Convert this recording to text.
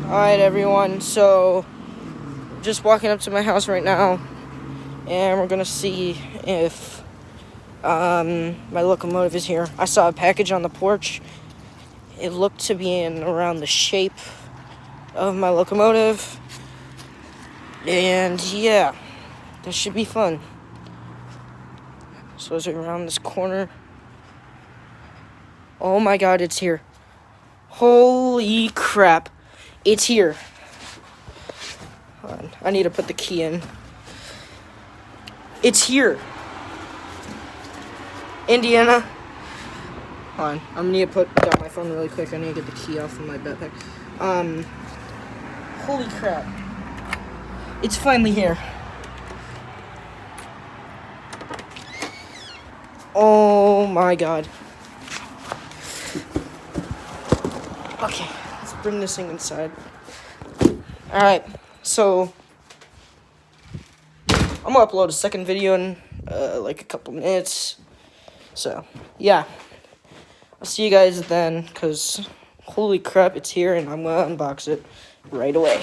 Alright, everyone, so just walking up to my house right now, and we're gonna see if my locomotive is here. I saw a package on the porch. It looked to be in around the shape of my locomotive, and yeah, this should be fun. So as we around this corner, oh my god, it's here. Holy crap, it's here. Hold on, I need to put the key in. It's here. Indiana. Hold on, I'm gonna need to put down my phone really quick. I need to get the key off of my backpack. Holy crap. It's finally here. Oh my god. Okay, let's bring this thing inside. Alright, so I'm gonna upload a second video in like a couple minutes. So, yeah. I'll see you guys then, because holy crap, it's here, and I'm gonna unbox it right away.